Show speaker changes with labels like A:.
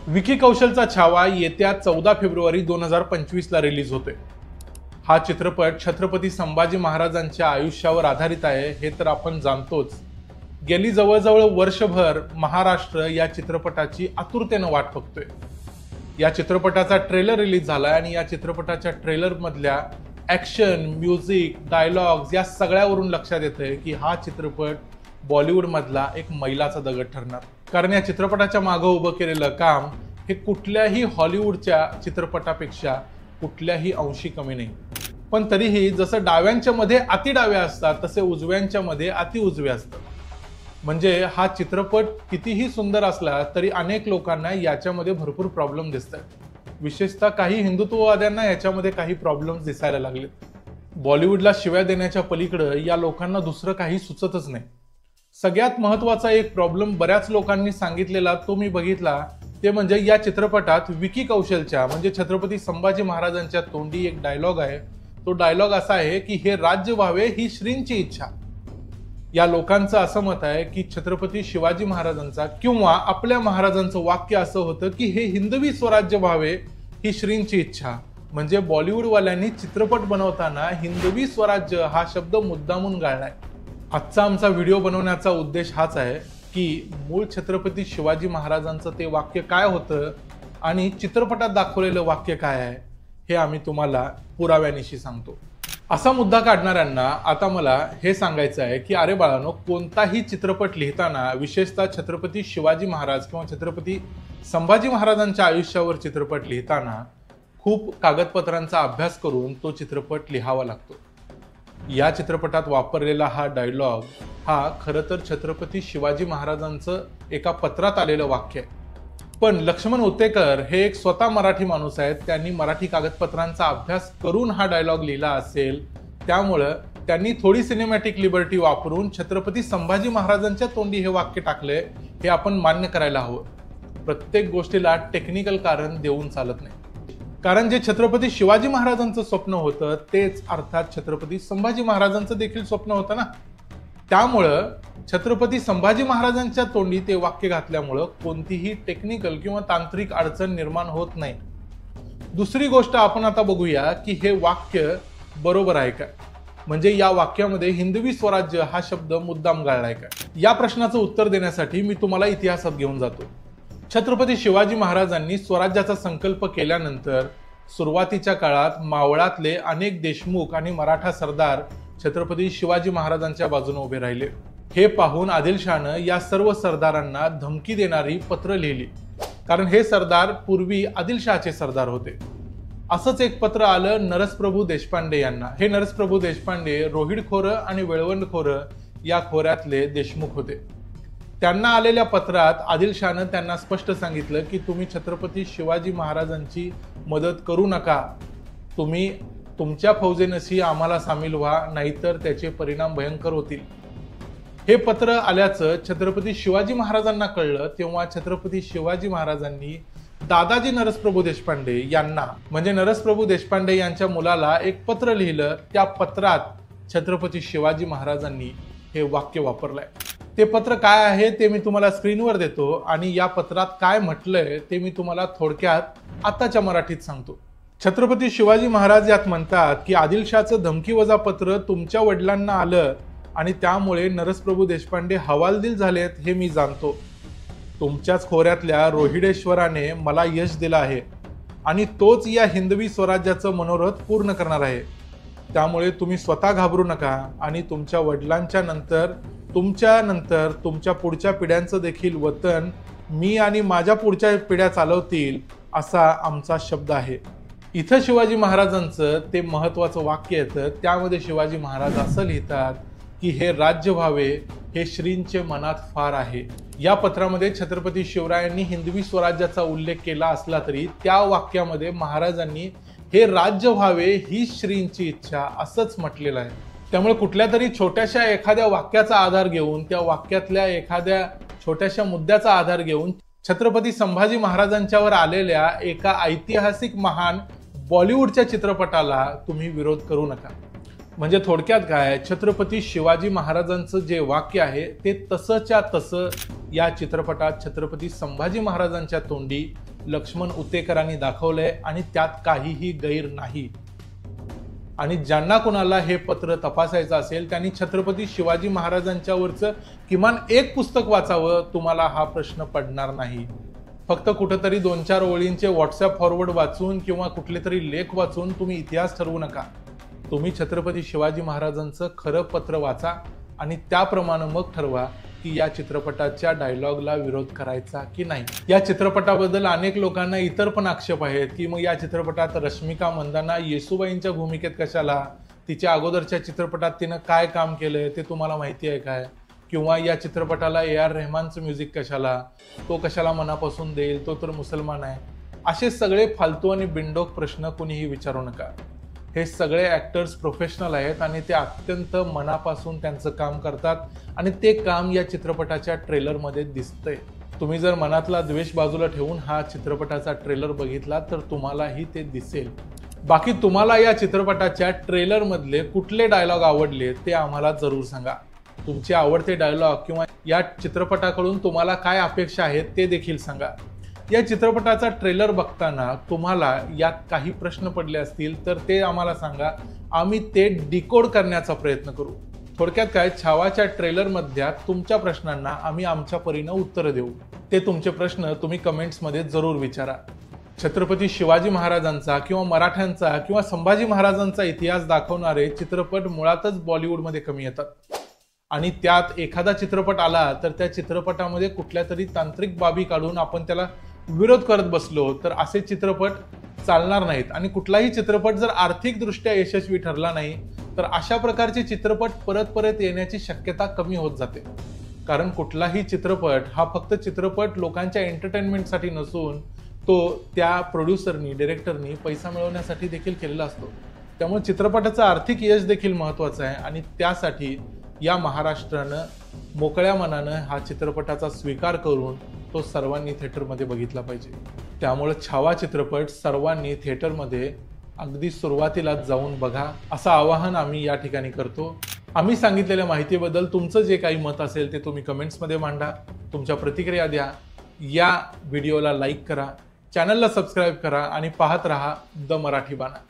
A: विकी कौशलचा छावा येत्या 14 फेब्रुवारी 2025 ला रिलीज होतोय। हा चित्रपट छत्रपती संभाजी महाराजांच्या आयुष्यावर आधारित आहे हे तर आपण जाणतोच। गेली जवळजवळ वर्षभर महाराष्ट्र या चित्रपटाची आतुरतेने वाट बघतोय। या चित्रपटाचा ट्रेलर रिलीज झाला आणि या चित्रपटाच्या ट्रेलर मधल्या ऍक्शन, म्युझिक, डायलॉग्स या सगळ्यावरून लक्षात येतंय की हा चित्रपट बॉलिवूड मधला एक मैलाचा दगड ठरणार। कारण या चित्रपटाच्या मागे उभं केलेलं काम हे कुठल्याही हॉलिवूडच्या चित्रपटापेक्षा कुठल्याही अंशी कमी नाही। पण तरीही जसं डाव्यांच्या मध्ये अति डावे असतात तसे उजव्यांच्या मध्ये अति उजवे असतात। म्हणजे हा चित्रपट कितीही सुंदर असला तरी अनेक लोकांना याच्यामध्ये भरपूर प्रॉब्लेम दिसतात। विशेषतः काही हिंदुत्ववाद्यांना याच्यामध्ये काही प्रॉब्लेम्स दिसायला लागलेत। बॉलिवूडला शिव्या देण्याच्या पलीकडे या लोकांना दुसरं काही सुचतच नाही। सगळ्यात महत्त्वाचा एक प्रॉब्लेम बऱ्याच लोकांनी सांगितलेला तो मी बघितला, ते म्हणजे या चित्रपटात विकी कौशलच्या म्हणजे छत्रपती संभाजी महाराजांच्या तोंडी एक डायलॉग आहे। तो डायलॉग असा आहे की हे राज्य व्हावे ही श्रींची इच्छा। या लोकांचं असं मत आहे की छत्रपती शिवाजी महाराजांचा किंवा आपल्या महाराजांचं वाक्य असं होतं की हे हिंदवी स्वराज्य व्हावे ही श्रींची इच्छा। म्हणजे बॉलिवूडवाल्यांनी चित्रपट बनवताना हिंदवी स्वराज्य हा शब्द मुद्दामून गाळलाय। आजचा आमचा व्हिडिओ बनवण्याचा उद्देश हाच आहे की मूळ छत्रपती शिवाजी महाराजांचं ते वाक्य काय होतं आणि चित्रपटात दाखवलेलं वाक्य काय आहे हे आम्ही तुम्हाला पुराव्यानिशी सांगतो। असा मुद्दा काढणाऱ्यांना आता मला हे सांगायचं आहे की अरे बाळांनो, कोणताही चित्रपट लिहिताना विशेषतः छत्रपती शिवाजी महाराज किंवा छत्रपती संभाजी महाराजांच्या आयुष्यावर चित्रपट लिहिताना खूप कागदपत्रांचा अभ्यास करून तो चित्रपट लिहावा लागतो। या चित्रपटात वापरलेला हा डायलॉग हा खरं तर छत्रपती शिवाजी महाराजांचं एका पत्रात आलेलं वाक्य आहे। पण लक्ष्मण उत्तेकर हे एक स्वतः मराठी माणूस आहेत। त्यांनी मराठी कागदपत्रांचा अभ्यास करून हा डायलॉग लिहिला असेल, त्यामुळे त्यांनी थोडी सिनेमॅटिक लिबर्टी वापरून छत्रपती संभाजी महाराजांच्या तोंडी हे वाक्य टाकले हे आपण मान्य करायला हवं। प्रत्येक गोष्टीला टेक्निकल कारण देऊन चालत नाही। कारण जे छत्रपती शिवाजी महाराजांचं स्वप्न होतं तेच अर्थात छत्रपती संभाजी महाराजांचं देखील स्वप्न होतं ना। त्यामुळं छत्रपती संभाजी महाराजांच्या तोंडी ते वाक्य घातल्यामुळं कोणतीही टेक्निकल किंवा तांत्रिक अडचण निर्माण होत नाही। दुसरी गोष्ट आपण आता बघूया की हे वाक्य बरोबर आहे का, म्हणजे या वाक्यामध्ये हिंदवी स्वराज्य हा शब्द मुद्दाम गाळलाय का। या प्रश्नाचं उत्तर देण्यासाठी मी तुम्हाला इतिहासात घेऊन जातो। छत्रपती शिवाजी महाराजांनी स्वराज्याचा संकल्प केल्यानंतर सुरुवातीच्या काळात मावळातले अनेक देशमुख आणि मराठा सरदार छत्रपती शिवाजी महाराजांच्या बाजूने उभे राहिले। हे पाहून आदिलशहानं या सर्व सरदारांना धमकी देणारी पत्र लिहिली, कारण हे सरदार पूर्वी आदिलशहाचे सरदार होते। असंच एक पत्र आलं नरसप्रभू देशपांडे यांना। हे नरसप्रभू देशपांडे रोहिडखोरं आणि वेळवंडखोरं या खोऱ्यातले देशमुख होते। त्यांना आलेल्या पत्रात आदिलशहानं त्यांना स्पष्ट सांगितलं की तुम्ही छत्रपती शिवाजी महाराजांची मदत करू नका, तुम्ही तुमच्या फौजेनशी आम्हाला सामील व्हा, नाहीतर त्याचे परिणाम भयंकर होतील। हे पत्र आल्याचं छत्रपती शिवाजी महाराजांना कळलं तेव्हा छत्रपती शिवाजी महाराजांनी दादाजी नरसप्रभू देशपांडे यांना म्हणजे नरसप्रभू देशपांडे यांच्या मुलाला एक पत्र लिहिलं। त्या पत्रात छत्रपती शिवाजी महाराजांनी हे वाक्य वापरलंय। ते पत्र काय आहे ते मी तुम्हाला स्क्रीनवर देतो आणि या पत्रात काय म्हटलंय ते मी तुम्हाला थोडक्यात आताच्या मराठीत सांगतो। छत्रपती शिवाजी महाराज यात म्हणतात की आदिलशहाचं धमकीवजा पत्र तुमच्या वडिलांना आलं आणि त्यामुळे नरसप्रभू देशपांडे हवालदिल झालेत हे मी जाणतो। तुमच्याच खोऱ्यातल्या रोहिडेश्वराने मला यश दिलं आहे आणि तोच या हिंदवी स्वराज्याचं मनोरथ पूर्ण करणार आहे। त्यामुळे तुम्ही स्वतः घाबरू नका आणि तुमच्या वडिलांच्या नंतर तुमच्या पुढच्या पिढ्यांचं देखील वतन मी आणि माझ्या पुढच्या पिढ्या चालवतील असा आमचा शब्द आहे। इथं शिवाजी महाराजांचं ते महत्वाचं वाक्य येतं। त्यामध्ये शिवाजी महाराज असं लिहितात की हे राज्य व्हावे हे श्रींचे मनात फार आहे। या पत्रामध्ये छत्रपती शिवरायांनी हिंदवी स्वराज्याचा उल्लेख केला असला तरी त्या वाक्यामध्ये महाराजांनी हे राज्य व्हावे ही श्रींची इच्छा असंच म्हटलेलं आहे। त्यामुळे कुठल्या तरी छोट्याशा एखाद्या वाक्याचा आधार घेऊन त्या वाक्यातल्या एखाद्या छोट्याशा मुद्द्याचा आधार घेऊन छत्रपती संभाजी महाराजांच्यावर आलेल्या एका ऐतिहासिक महान बॉलिवूडच्या चित्रपटाला तुम्ही विरोध करू नका। म्हणजे थोडक्यात काय, छत्रपती शिवाजी महाराजांचं जे वाक्य आहे ते तसंच्या तसं या चित्रपटात छत्रपती संभाजी महाराजांच्या तोंडी लक्ष्मण उतेकरांनी दाखवलंय आणि त्यात काहीही गैर नाही। आणि ज्यांना कोणाला हे पत्र तपासायचं असेल त्यांनी छत्रपती शिवाजी महाराजांच्यावरचं किमान एक पुस्तक वाचावं, तुम्हाला हा प्रश्न पडणार नाही। फक्त कुठेतरी 2-4 ओळींचे व्हॉट्सअप फॉरवर्ड वाचून किंवा कुठले तरी लेख वाचून तुम्ही इतिहास ठरवू नका। तुम्ही छत्रपती शिवाजी महाराजांचं खरं पत्र वाचा आणि त्याप्रमाणे मग ठरवा की या चित्रपटाच्या डायलॉगला विरोध करायचा की नाही। या चित्रपटाबद्दल अनेक लोकांना इतर पण आक्षेप आहेत की मग या चित्रपटात रश्मिका मंदाना येसूबाईंच्या भूमिकेत कशाला, तिच्या अगोदरच्या चित्रपटात तिनं काय काम केलंय ते तुम्हाला माहिती आहे काय, किंवा या चित्रपटाला AR रहमानचं म्युझिक कशाला, तो कशाला मनापासून देईल, तो तर मुसलमान आहे। असे सगळे फालतू आणि बिनडोक प्रश्न कोणीही विचारू नका। हे सगळे ॲक्टर्स प्रोफेशनल आहेत आणि ते अत्यंत मनापासून त्यांचं काम करतात आणि ते काम या चित्रपटाच्या ट्रेलरमध्ये दिसतंय। तुम्ही जर मनातला द्वेष बाजूला ठेवून हा चित्रपटाचा ट्रेलर बघितला तर तुम्हालाही ते दिसेल। बाकी तुम्हाला या चित्रपटाच्या ट्रेलरमधले कुठले डायलॉग आवडले ते आम्हाला जरूर सांगा। तुमचे आवडते डायलॉग किंवा या चित्रपटाकडून तुम्हाला काय अपेक्षा आहेत ते देखील सांगा। या चित्रपटाचा ट्रेलर बघताना तुम्हाला यात काही प्रश्न पडले असतील तर ते आम्हाला सांगा, आम्ही ते डिकोड करण्याचा प्रयत्न करू। थोडक्यात काय, छावाच्या ट्रेलरमधल्या तुमच्या प्रश्नांना आम्ही आमच्या परीने उत्तर देऊ। ते तुमचे प्रश्न तुम्ही कमेंट्समध्ये जरूर विचारा। छत्रपती शिवाजी महाराजांचा किंवा मराठ्यांचा किंवा संभाजी महाराजांचा इतिहास दाखवणारे चित्रपट मुळातच बॉलिवूडमध्ये कमी येतात आणि त्यात एखादा चित्रपट आला तर त्या चित्रपटामध्ये कुठल्या तरी तांत्रिक बाबी काढून आपण त्याला विरोध करत बसलो तर असे चित्रपट चालणार नाहीत। आणि कुठलाही चित्रपट जर आर्थिकदृष्ट्या यशस्वी ठरला नाही तर अशा प्रकारचे चित्रपट परत परत येण्याची शक्यता कमी होत जाते। कारण कुठलाही चित्रपट हा फक्त चित्रपट लोकांच्या एंटरटेनमेंटसाठी नसून तो त्या प्रोड्युसरनी, डायरेक्टरनी पैसा मिळवण्यासाठी देखील केलेला असतो। त्यामुळे चित्रपटाचं आर्थिक यश देखील महत्त्वाचं आहे आणि त्यासाठी या महाराष्ट्रानं मोकळ्या मनानं हा चित्रपटाचा स्वीकार करून तो सर्वांनी थिएटरमध्ये बघितला पाहिजे। त्यामुळे छावा चित्रपट सर्वांनी थिएटरमध्ये अगदी सुरुवातीलाच जाऊन बघा असं आवाहन आम्ही या ठिकाणी करतो। आम्ही सांगितलेल्या माहितीबद्दल तुमचं जे काही मत असेल ते तुम्ही कमेंट्समध्ये मांडा, तुमच्या प्रतिक्रिया द्या। या व्हिडिओला लाईक करा, चॅनलला सबस्क्राईब करा आणि पाहत रहा द मराठी बाणा।